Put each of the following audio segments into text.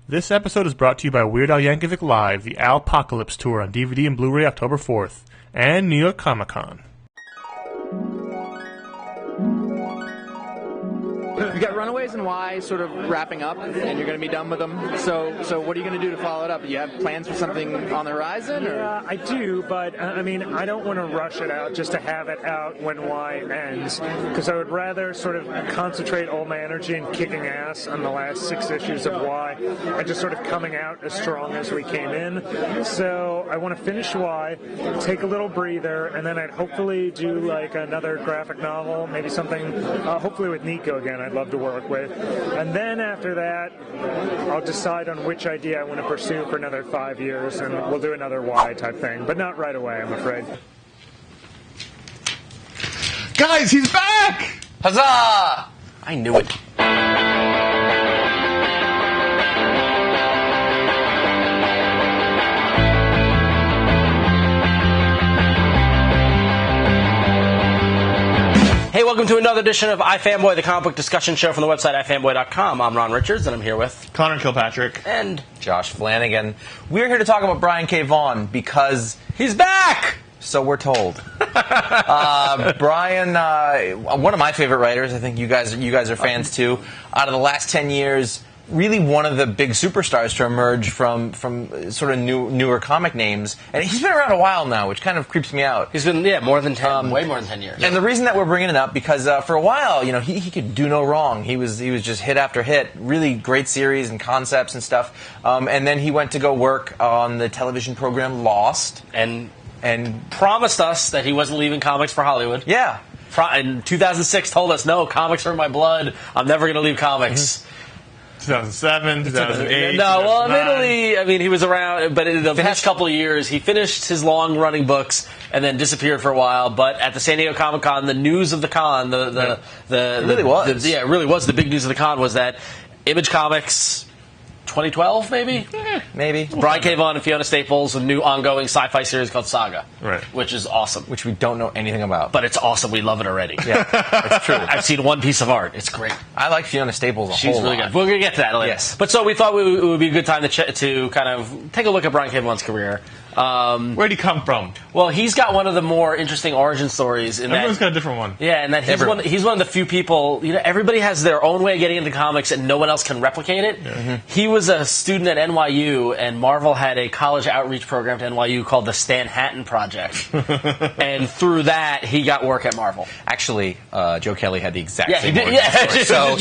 This episode is brought to you by Weird Al Yankovic Live, the Alpocalypse Tour on DVD and Blu-ray October 4th, and New York Comic Con. You got Runaways and Y sort of wrapping up, and you're going to be done with them. So what are you going to do to follow it up? You have plans for something on the horizon? Or? Yeah, I do, but I mean, I don't want to rush it out just to have it out when Y ends, because I would rather sort of concentrate all my energy in kicking ass on the last 6 issues of Y and just sort of coming out as strong as we came in. So I want to finish Y, take a little breather, and then I'd hopefully do like another graphic novel, maybe something, hopefully with Nico again. I'd love to work with. And then after that, I'll decide on which idea I want to pursue for another 5 years, and we'll do another Y type thing. But not right away, I'm afraid. Guys, he's back! Huzzah! I knew it. Hey, welcome to another edition of iFanboy, the comic book discussion show from the website iFanboy.com. I'm Ron Richards, and I'm here with Connor Kilpatrick and Josh Flanagan. We're here to talk about Brian K. Vaughan because he's back! So we're told. Brian, one of my favorite writers. I think you guys are fans too. Out of the last 10 years, really one of the big superstars to emerge from sort of newer comic names. And he's been around a while now, which kind of creeps me out. He's been, more than 10, way more than 10 years. And the reason that we're bringing it up, because for a while, he could do no wrong. He was just hit after hit, really great series and concepts and stuff. And then he went to go work on the television program Lost. And promised us that he wasn't leaving comics for Hollywood. Yeah. In 2006 told us, no, comics are in my blood. I'm never going to leave comics. 2007, 2008. No, well, admittedly, I mean, he was around, but in the past couple of years, he finished his long-running books and then disappeared for a while. But at the San Diego Comic Con, the news of the con, it really was the big news of the con was that Image Comics, 2012, maybe? Maybe. Brian K. Vaughan and Fiona Staples, a new ongoing sci-fi series called Saga. Right. Which is awesome. Which we don't know anything about. But it's awesome. We love it already. Yeah, it's true. I've seen one piece of art. It's great. I like Fiona Staples a She's whole really lot. good. We're going to get to that later. Yes. But so we thought it would be a good time to kind of take a look at Brian K. Vaughan's career. Where'd he come from? Well, he's got one of the more interesting origin stories. Everyone's got a different one. Yeah, and that he's one of the few people, everybody has their own way of getting into comics and no one else can replicate it. Yeah. Mm-hmm. He was a student at NYU, and Marvel had a college outreach program to NYU called the Stanhattan Project. And through that, he got work at Marvel. Actually, Joe Kelly had the exact same he did. origin story. So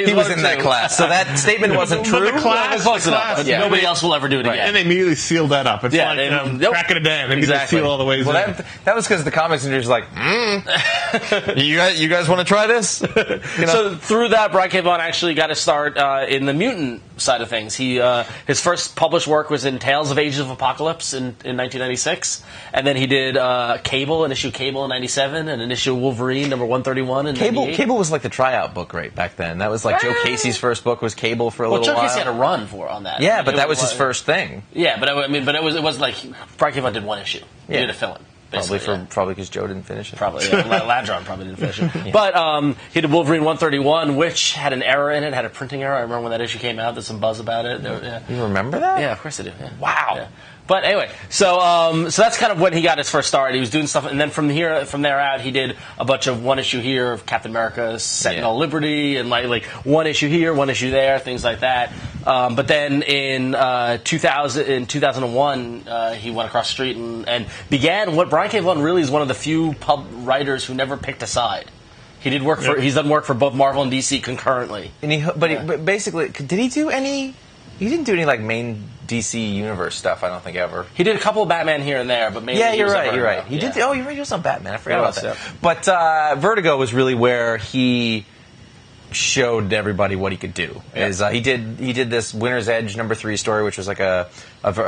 he was in that class. So that statement wasn't true. The class, but nobody else will ever do it again. And they immediately sealed that up. It's like crack it a dam. They Exactly. seal all the ways in. That was because the comics industry was like, you guys want to try this? So through that, Brian K. Vaughan actually got to start in the mutant side of things. His first published work was in Tales of Ages of Apocalypse in 1996, and then he did Cable in 97, and an issue of Wolverine number 131 in 98. Cable was like the tryout book right back then. That was like Joe Casey's first book was Cable for a little while. Joe Casey had a run on that. Yeah, but that was his first thing. Yeah, but it wasn't like Brian K. Vaughan did one issue. He did a fill-in. Probably because Joe didn't finish it. Probably, yeah. Ladron probably didn't finish it. Yeah. But he did Wolverine 131, which had an error in it, had a printing error. I remember when that issue came out, there's some buzz about it. You remember that? Yeah, of course I do. Yeah. Wow. Yeah. But anyway, so that's kind of when he got his first start. He was doing stuff, and then from there out, he did a bunch of one issue here of Captain America, Sentinel Liberty, and like one issue here, one issue there, things like that. But then in 2001, he went across the street and began what Brian K. Vaughan really is one of the few writers who never picked a side. He did work he's done work for both Marvel and DC concurrently. And but basically, did he do any? He didn't do any like main DC Universe stuff. I don't think ever. He did a couple of Batman here and there, but mainly you're right. He did. Oh, you're right. He was on Batman. I forgot about that. Yeah. But Vertigo was really where he showed everybody what he could do. Yeah. He did this Winter's Edge #3 story, which was like a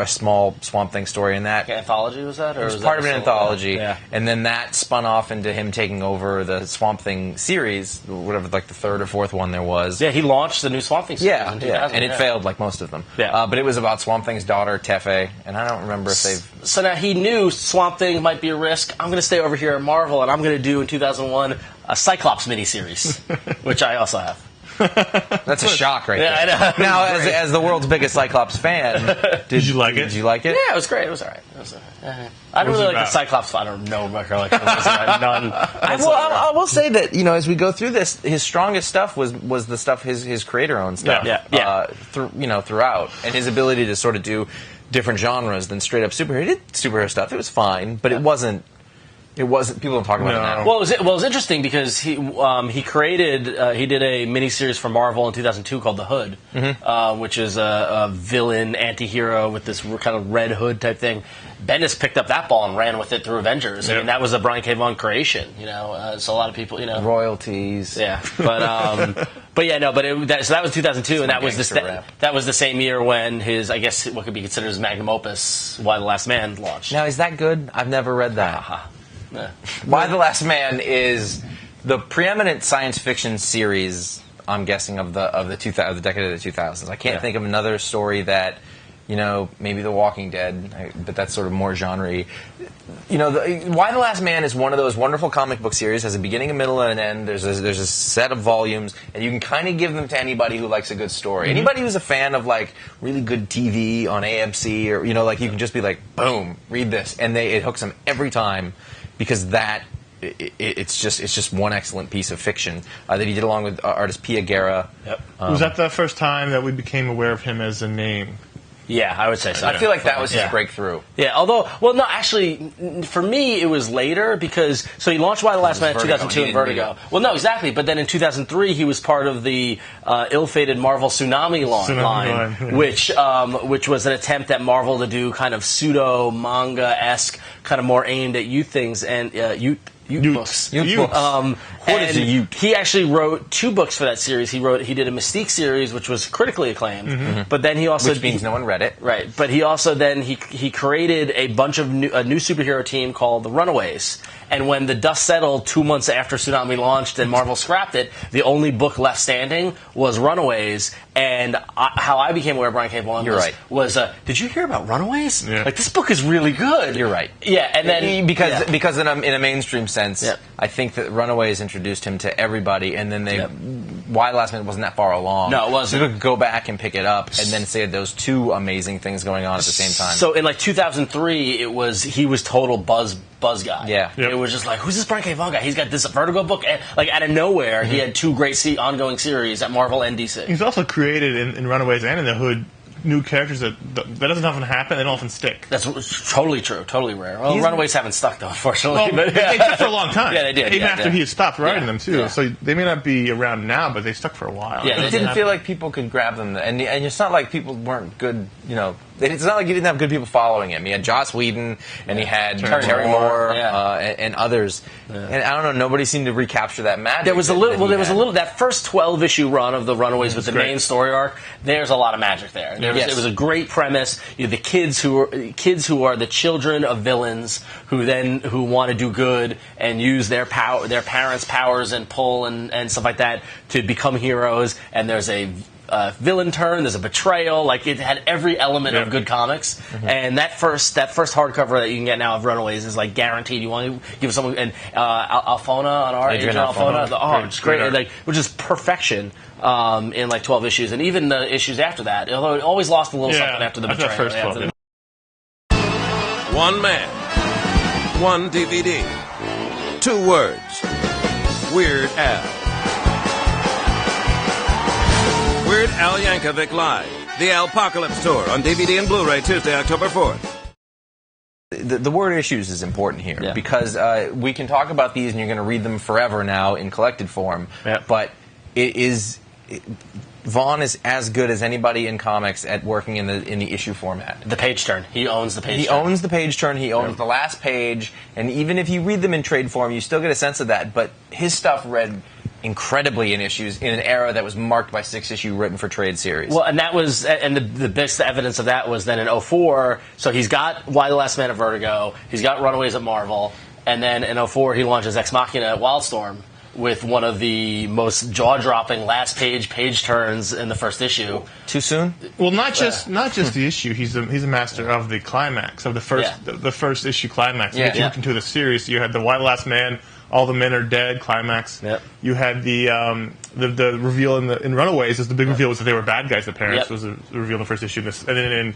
small Swamp Thing story, and that anthology was that, or it was part of an anthology, and then that spun off into him taking over the Swamp Thing series, whatever, like the third or fourth one there was. Yeah, he launched the new Swamp Thing series in 2000, and it failed like most of them. Yeah, but it was about Swamp Thing's daughter Tefe, and I don't remember if they've. So now he knew Swamp Thing might be a risk. I'm going to stay over here at Marvel, and I'm going to do in 2001 a Cyclops miniseries, which I also have. That's a shock right Yeah, there. I know. Now, as the world's biggest Cyclops fan, Did you like it? Did you like it? Yeah, it was great. It was all right. I don't really like the Cyclops. I don't know my recollection. None. I will say that as we go through this, his strongest stuff was the stuff his creator owned stuff. Yeah. Throughout, and his ability to sort of do different genres than straight up superhero. He did superhero stuff. It was fine, but it wasn't. People don't talk about it now. Well, it was interesting because he created he did a miniseries for Marvel in 2002 called The Hood, which is a villain anti-hero with this kind of red hood type thing. Bendis picked up that ball and ran with it through Avengers. Yep. I mean, that was a Brian K. Vaughan creation. So a lot of people, royalties. Yeah, but yeah, no, but so that was 2002, and that was the same year when his, I guess, what could be considered his magnum opus, Why the Last Man, launched. Now, is that good? I've never read that. Why the Last Man is the preeminent science fiction series, I'm guessing, of the decade of the 2000s. I can't think of another story that, maybe The Walking Dead, but that's sort of more genre-y. Why the Last Man is one of those wonderful comic book series, has a beginning, a middle, and an end. There's a set of volumes, and you can kind of give them to anybody who likes a good story. Anybody who's a fan of, like, really good TV on AMC, or, you can just be like, boom, read this. And it hooks them every time. Because it's just one excellent piece of fiction that he did along with artist Pia Guerra. Yep. Was that the first time that we became aware of him as a name? Yeah, I would say so. I feel like that was his breakthrough. Yeah, although, well, no, actually, for me, it was later because, so he launched Why the Last Man in 2002 in Vertigo. Well, no, exactly, but then in 2003, he was part of the ill-fated Marvel Tsunami line, which was an attempt at Marvel to do kind of pseudo-manga-esque, kind of more aimed at youth things and youth books. What is a Ute? He actually wrote 2 books for that series. He did a Mystique series, which was critically acclaimed, but then he also which means no one read it, right? But he also then he created a bunch of a new superhero team called the Runaways. And when the dust settled 2 months after Tsunami launched and Marvel scrapped it, the only book left standing was Runaways. And how I became aware of Brian K. Vaughan was did you hear about Runaways? Yeah. Like, this book is really good. You're right. Yeah, and then because in a mainstream sense, I think that Runaways introduced him to everybody, and then Why the Last Man wasn't that far along. No, it wasn't. So you could go back and pick it up, and then say those 2 amazing things going on at the same time. So in like 2003, he was total buzz guy. Yeah. It was just like, who's this Brian K. Vaughan guy? He's got this Vertigo book, and like out of nowhere, he had 2 great ongoing series at Marvel and DC. He's also created in Runaways and in the Hood new characters that doesn't often happen. They don't often stick. That's totally true. Totally rare. Well, Runaways haven't stuck though, unfortunately. Well, they did for a long time. Yeah, they did. Even after he had stopped writing them too. Yeah. So they may not be around now, but they stuck for a while. Yeah, it didn't feel like people could grab them, and it's not like people weren't good. It's not like he didn't have good people following him. He had Joss Whedon, and he had Terry Moore, and others. Yeah. And I don't know. Nobody seemed to recapture that magic. There was a little. That first 12-issue run of the Runaways with the main story arc. There's a lot of magic there. It was a great premise. The kids who are the children of villains who want to do good and use their parents' powers and pull and stuff like that to become heroes. And there's a villain turn, there's a betrayal. Like, it had every element of good comics. And that first hardcover that you can get now of Runaways is like guaranteed. You want to give someone Alfona on our Adrian Alfona. It's great, like, which is perfection in like 12 issues, and even the issues after that. Although it always lost a little something after the betrayal. First 12, One man, one DVD, 2 words: Weird Al. Weird Al Yankovic Live, the Alpocalypse Tour on DVD and Blu-ray Tuesday, October 4th. The word issues is important here because we can talk about these and you're going to read them forever now in collected form, but Vaughan is as good as anybody in comics at working in the issue format. The page turn. He owns the page turn. He owns the page turn. He owns the last page. And even if you read them in trade form, you still get a sense of that. But his stuff read incredibly in issues in an era that was marked by 6-issue written for trade series. Well, and that was, and the best evidence of that was then in 2004. So he's got Why the Last Man at Vertigo. He's got Runaways at Marvel. And then in 2004, he launches Ex Machina at Wildstorm with one of the most jaw-dropping last page turns in the first issue. Too soon? Well, not just the issue. He's a master of the climax of the first issue climax. You look into the series. You had the Why the Last Man, All the Men Are Dead climax. Yep. You had the the reveal in Runaways is the big reveal was that they were bad guys. The parents Yep. was the reveal in the first issue, and then in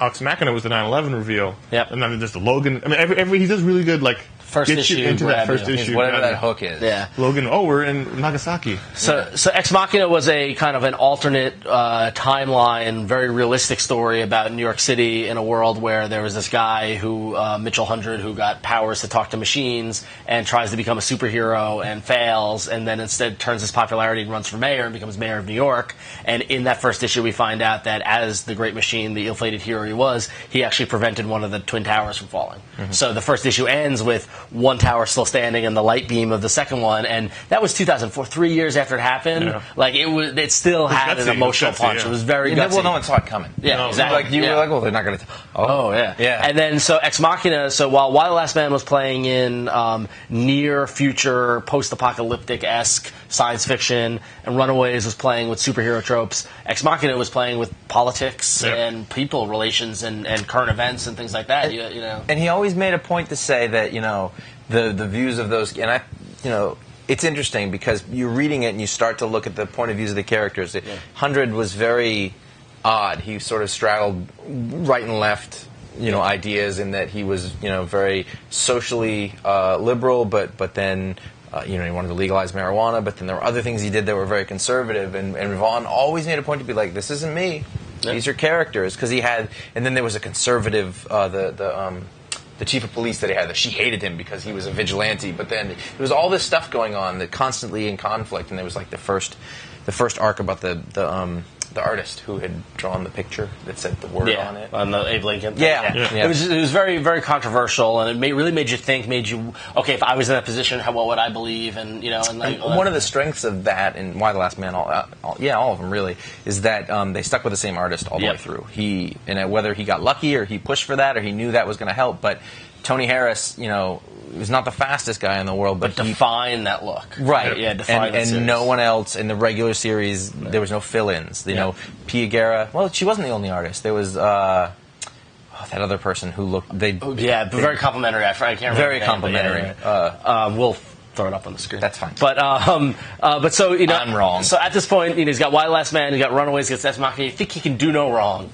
EX MACHINA was the 9/11 reveal. Yep. And then there's the Logan. I mean, every he does really good First gets you issue into that grab first you. issue. Whatever grab that you. hook is. Yeah. Logan. Oh, we're in Nagasaki. So Ex Machina was a kind of an alternate timeline, very realistic story about New York City in a world where there was this guy who, Mitchell Hundred, who got powers to talk to machines and tries to become a superhero and fails, and then instead turns his popularity and runs for mayor and becomes mayor of New York. And in that first issue, we find out that as the Great Machine, the ill-fated hero he was, he actually prevented one of the Twin Towers from falling. So the first issue ends with one tower still standing and the light beam of the second one, and that was 2004, 3 years after it happened. Yeah. Like it still had an gutsy, emotional gutsy, punch. yeah. It was very Yeah, gutsy. well, no one saw it coming. Yeah, No, exactly. Like you Yeah. were like, well, they're not going to. Oh yeah, Yeah. And then so Ex Machina. So while Why the Last Man was playing in near future, post-apocalyptic esque science fiction, and Runaways was playing with superhero tropes, Ex Machina was playing with politics Yeah. and people relations and current events and things like that. You know. And he always made a point to say that the views of those, and it's interesting because you're reading it and you start to look at the point of views of the characters. 100 was very odd. He sort of straddled right and left, ideas, in that he was, very socially liberal, but then. He wanted to legalize marijuana, but then there were other things he did that were very conservative. And Vaughan always made a point to be like, "This isn't me. These are characters." Because he had, and then there was a conservative, the chief of police that he had, that she hated him because he was a vigilante. But then there was all this stuff going on that constantly in conflict, and there was like the first arc about the artist who had drawn the picture that said the word on it. On the Abe Lincoln. Yeah. It was very, very controversial, and it really made you think. Okay, if I was in that position, what would I believe? And and like one of the strengths of that, and Why the Last Man, all of them really, is that they stuck with the same artist all the way through. Whether he got lucky or he pushed for that or he knew that was going to help, but Tony Harris, was not the fastest guy in the world, but he defined that look. Right. Yeah, defined and no one else in the regular series, there was no fill-ins. Pia Guerra, well, she wasn't the only artist. There was that other person who looked... but very complimentary. I can't remember. Very the name, complimentary. We'll throw it up on the screen. That's fine. But so, I'm wrong. So at this point, he's got Why the Last Man, he's got Runaways, he's got Ex Machina. You think he can do no wrong.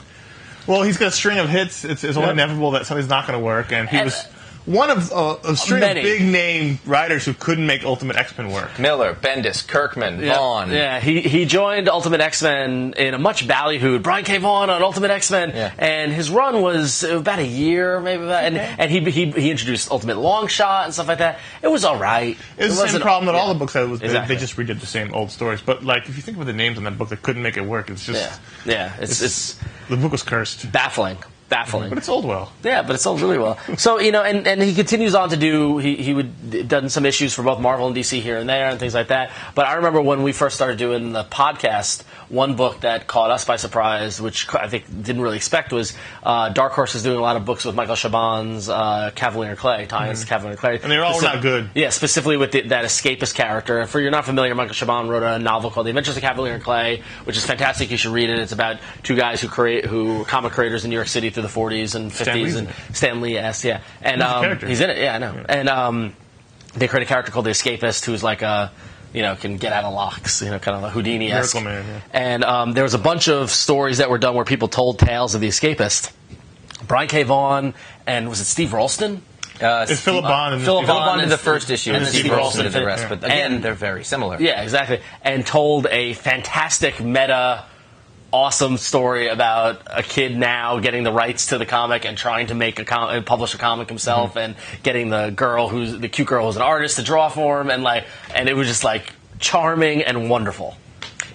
Well, he's got a string of hits. It's only inevitable that something's not going to work, and he was one of a string of big-name writers who couldn't make Ultimate X-Men work. Miller, Bendis, Kirkman, Vaughan. Yeah, he joined Ultimate X-Men in a much ballyhooed Brian K. Vaughan on Ultimate X-Men, and his run was about a year, maybe about, and he introduced Ultimate Longshot and stuff like that. It was all right. It was the same problem that all the books had. Exactly. They just redid the same old stories. But like, if you think about the names on that book that couldn't make it work, it's just it's the book was cursed. baffling. But it sold well. Yeah, but it sold really well. So, and he continues on to do, he would done some issues for both Marvel and DC here and there and things like that. But I remember when we first started doing the podcast, one book that caught us by surprise, which I think didn't really expect, was Dark Horse is doing a lot of books with Michael Chabon's Cavalier Clay, tie-ins to Cavalier Clay. And they're all not good. Yeah, specifically with that escapist character. If you're not familiar, Michael Chabon wrote a novel called The Adventures of Cavalier and Clay, which is fantastic. You should read it. It's about two guys who were comic creators in New York City through the 40s and 50s, and Stan Lee, and he's in it. Yeah, I know. And they create a character called the Escapist, who's like a can get out of locks, kind of a Houdini-esque. Miracle Man. Yeah. And there was a bunch of stories that were done where people told tales of the Escapist. Brian K. Vaughan and was it Steve Rolston? It's Philip Bond. Philip Bond did the first issue, and Steve Rolston did the rest. Yeah. But again, they're very similar. Yeah, exactly. And told a fantastic meta, awesome story about a kid now getting the rights to the comic and trying to make publish a comic himself, and getting the cute girl who's an artist to draw for him, and it was just like charming and wonderful.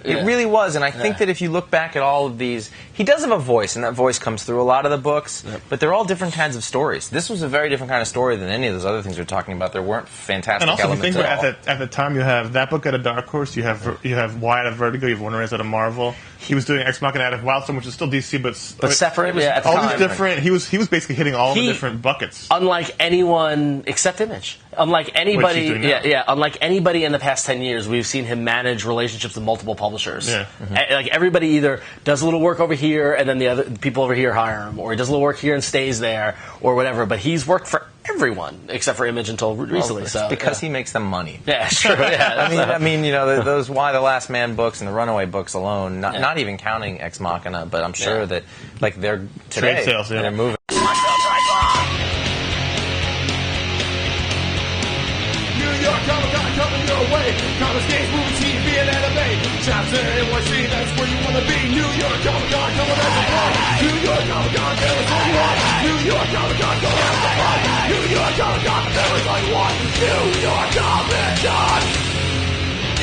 It really was, and I think that if you look back at all of these, he does have a voice, and that voice comes through a lot of the books, but they're all different kinds of stories. This was a very different kind of story than any of those other things we're talking about. There weren't fantastic elements. And also, if you think at all. at the time, you have that book out of Dark Horse, you have Wyatt out of Vertigo, you have Runaways out of Marvel. He was doing Ex Machina out of Wildstorm, which is still DC, but separate. At the all time. these different. He was basically hitting all the different buckets. Unlike anyone except Image. Unlike anybody, unlike anybody in the past 10 years, we've seen him manage relationships with multiple publishers. Yeah. Like everybody either does a little work over here. here, and then the other people over here hire him, or he does a little work here and stays there, or whatever. But he's worked for everyone except for Image until recently. So because he makes them money. Yeah, sure. Yeah, I mean, you know, those Why the Last Man books and the Runaway books alone, not even counting Ex Machina, but I'm sure that like they're today, trade sales, they're moving. Coming your way, comics, games, movies, TV, and anime. Chapter NYC, that's where you wanna be. New York Comic Con, coming at the park. New York Comic Con, there is only one. New York Comic Con, coming at the park. New York Comic Con, there is only one. New York Comic Con.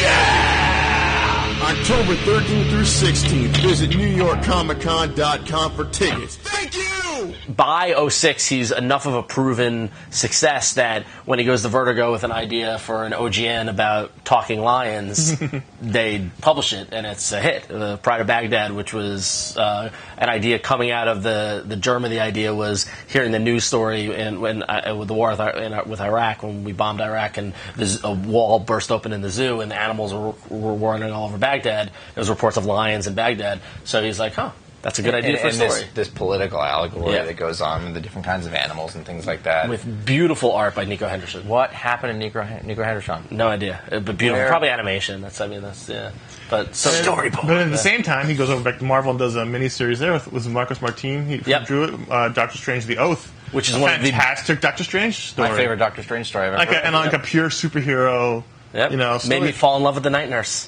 Yeah! October 13th through 16th. Visit NewYorkComicCon.com for tickets. Thank you! By 06, he's enough of a proven success that when he goes to Vertigo with an idea for an OGN about talking lions, they publish it, and it's a hit. The Pride of Baghdad, which was an idea coming out of the germ of the idea was hearing the news story with the war with Iraq, when we bombed Iraq, and a wall burst open in the zoo, and the animals were running all over Baghdad. There was reports of lions in Baghdad. So he's like, that's a good idea for a story. This political allegory that goes on with the different kinds of animals and things like that. With beautiful art by Nico Henderson. What happened to Nico Henderson? No idea. But beautiful. Probably animation. But storyboard. But at the same time, he goes over back to Marvel and does a miniseries there with Marcus Martin. He drew it, Doctor Strange: The Oath, which is one of the fantastic Doctor Strange story. My favorite Doctor Strange story I've ever heard. Like a pure superhero. Yep. You know, made me fall in love with the Night Nurse.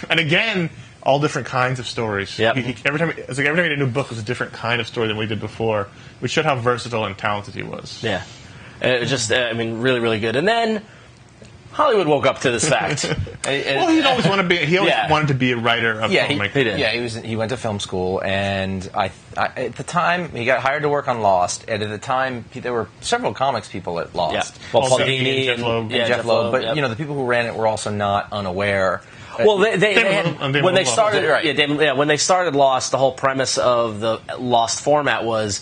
And again, all different kinds of stories. Yep. Every time he made a new book, it was a different kind of story than we did before, which showed how versatile and talented he was. Yeah. It was just, really, really good. And then Hollywood woke up to this fact. He always wanted to be a writer of filmmaking. He did. Yeah, he went to film school, and at the time he got hired to work on Lost. And at the time, there were several comics people at Lost. Yeah. Well, Paul Dini and Jeff Loeb. But the people who ran it were also not unaware. Well, when they started Lost, the whole premise of the Lost format was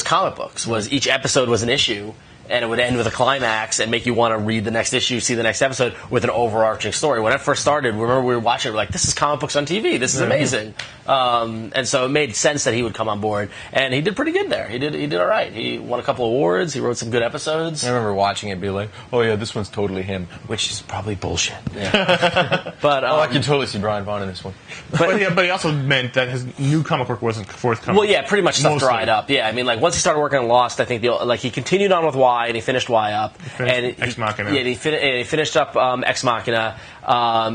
comic books. Was each episode was an issue, and it would end with a climax and make you want to read the next issue, see the next episode with an overarching story. When it first started, remember we were watching it, we were like, this is comic books on TV. This is amazing. And so it made sense that he would come on board, and he did pretty good there. He did all right. He won a couple awards. He wrote some good episodes. I remember watching it, be like, oh yeah, this one's totally him, which is probably bullshit. Yeah. But I can totally see Brian Vaughan in this one. But he also meant that his new comic book wasn't forthcoming. Well, yeah, pretty much stuff dried up. Yeah, I mean, like once he started working on Lost, I think he continued on with Y, and he finished Y up. Ex Machina. Yeah, he finished up Ex Machina.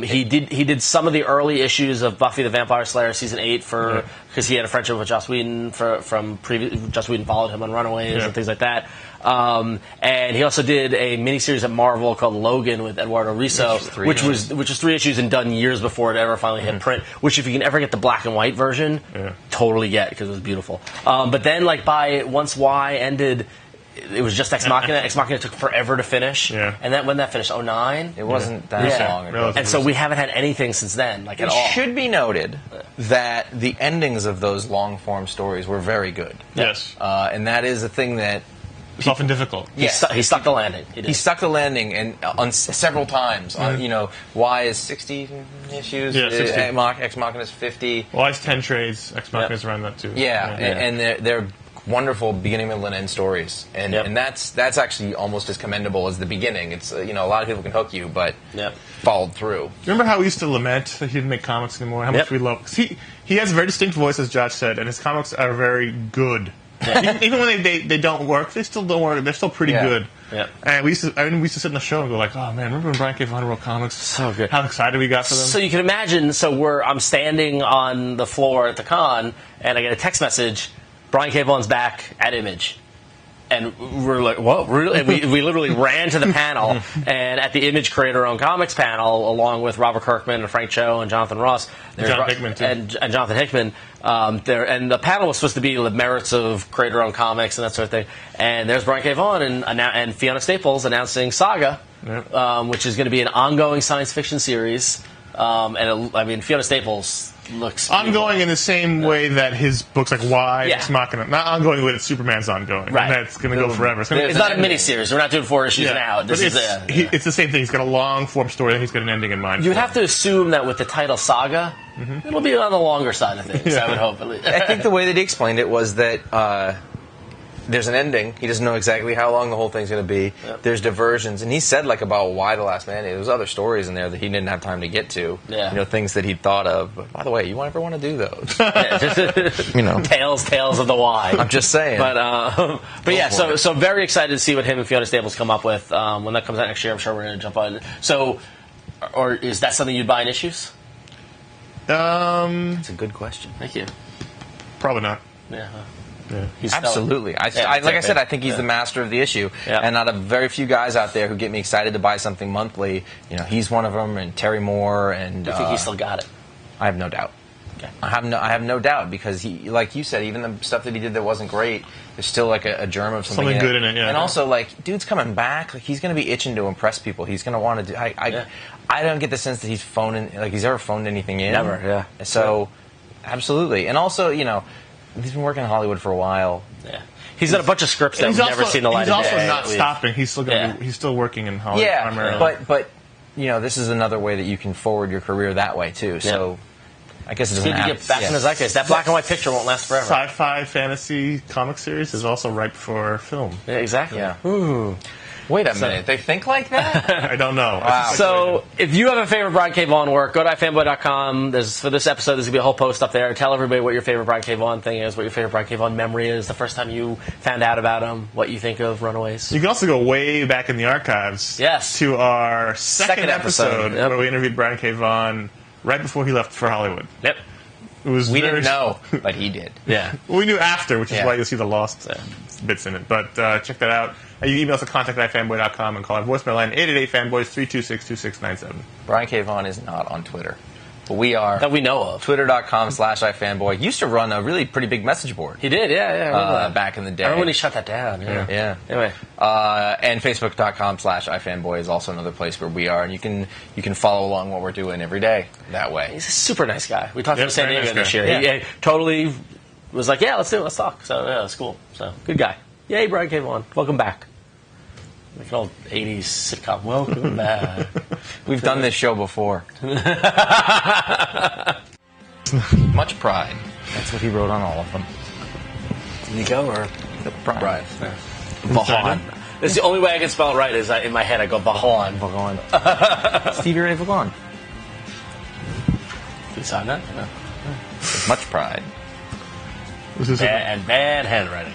He did some of the early issues of Buffy the Vampire Slayer season 8 because he had a friendship with Joss Whedon from previous. Joss Whedon followed him on Runaways and things like that. And he also did a miniseries at Marvel called Logan with Eduardo Risso, which was 3 issues and done years before it ever finally hit print. Which, if you can ever get the black and white version, totally get, because it was beautiful. But then, once Y ended, it was just Ex Machina. Ex Machina took forever to finish. Yeah. And then when that finished, 2009? It wasn't that long ago. And so we haven't had anything since then, at all. It should be noted that the endings of those long-form stories were very good. Yes. And that is a thing that... It's often difficult. He stuck the landing. He stuck the landing, and on several times. Y is 60 issues. Yeah, 60. Ex Machina is 50. Y is 10 trades. Ex Machina is around that too. Yeah. And they're wonderful beginning, middle, and end stories, and that's actually almost as commendable as the beginning. It's a lot of people can hook you, but followed through. Remember how we used to lament that he didn't make comics anymore? How much we love. Cause he has a very distinct voice, as Josh said, and his comics are very good. Even when they don't work, they still don't work. They're still pretty good. Yeah. And we used to sit in the show and go like, oh man, remember when Brian K. Vaughan wrote comics? So good. How excited we got for them. So you can imagine. I'm standing on the floor at the con, and I get a text message. Brian K. Vaughan's back at Image. And we're like, what? Really? And we literally ran to the panel, and at the Image Creator-Owned Comics panel, along with Robert Kirkman and Frank Cho and Jonathan Ross. John Hickman, too. And Jonathan Hickman. And the panel was supposed to be the merits of Creator-Owned Comics and that sort of thing. And there's Brian K. Vaughan and Fiona Staples announcing Saga, which is going to be an ongoing science fiction series. Fiona Staples... looks ongoing in the same way that his books like Y, Ex Machina, not ongoing with Superman's ongoing. Right. And that's going to go forever. It's not a miniseries. We're not doing 4 issues now. This is it's the same thing. He's got a long form story, and he's got an ending in mind. You would have to assume that with the title Saga, it'll be on the longer side of things. I would hope. I think the way that he explained it was that there's an ending. He doesn't know exactly how long the whole thing's going to be. Yep. There's diversions, and he said like about why the Last Man. There's other stories in there that he didn't have time to get to. Yeah. You know, things that he'd thought of. But by the way, you ever want to do those? You know, tales of the Y. I'm just saying. But yeah. So very excited to see what him and Fiona Staples come up with when that comes out next year. I'm sure we're going to jump on. So, or is that something you'd buy in issues? That's a good question. Thank you. Probably not. Yeah. Yeah. Absolutely. Like I said, I think he's the master of the issue. Yeah. And out of very few guys out there who get me excited to buy something monthly, you know, he's one of them, and Terry Moore, and you think he still got it? I have no doubt. Okay. I have no doubt, because he, like you said, even the stuff that he did that wasn't great, there's still like a germ of something good in it. Yeah. And also, like, dude's coming back. Like, he's going to be itching to impress people. He's going to want to do. I don't get the sense that he's he's ever phoned anything in. Never. Yeah. So, absolutely. And also, you know, he's been working in Hollywood for a while. Yeah, he's got a bunch of scripts that we've never seen the light of day. He's also not stopping. He's still he's still working in Hollywood. Yeah, primarily. but you know, this is another way that you can forward your career that way too. So I guess it's good to get back in the zeitgeist. That black and white picture won't last forever. Sci-fi fantasy comic series is also ripe for film. Yeah, exactly. Yeah. Ooh. Wait a minute, they think like that? I don't know. Wow. So, if you have a favorite Brian K. Vaughan work, go to iFanboy.com. For this episode, there's going to be a whole post up there. Tell everybody what your favorite Brian K. Vaughan thing is, what your favorite Brian K. Vaughan memory is, the first time you found out about him, what you think of Runaways. You can also go way back in the archives to our second episode where we interviewed Brian K. Vaughan right before he left for Hollywood. Yep. We didn't know, but he did. Yeah. Well, we knew after, which is why you'll see the lost bits in it. But check that out. You email us at contact@ifanboy.com and call our voicemail line 888-FANBOYS-326-2697. Brian K. Vaughan is not on Twitter. But we are. That we know of. Twitter.com/ifanboy. Used to run a really pretty big message board. He did, yeah. Back in the day. I remember when he shut that down. Yeah. Anyway. And Facebook.com/ifanboy is also another place where we are. And you can follow along what we're doing every day that way. He's a super nice guy. We talked to San Diego this year. He totally was like, let's do it. Let's talk. So, yeah, it's cool. So, good guy. Yay, Brian K. Vaughan. Welcome back. Like an old 80s sitcom. Welcome back. We've done this show before. Much pride. That's what he wrote on all of them. Nico or Pride. Vaughan. That's the only way I can spell it right is in my head I go Vaughan. Stevie Ray Vaughan. You saw that? No. Much pride. And bad handwriting.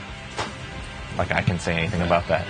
Like I can say anything about that.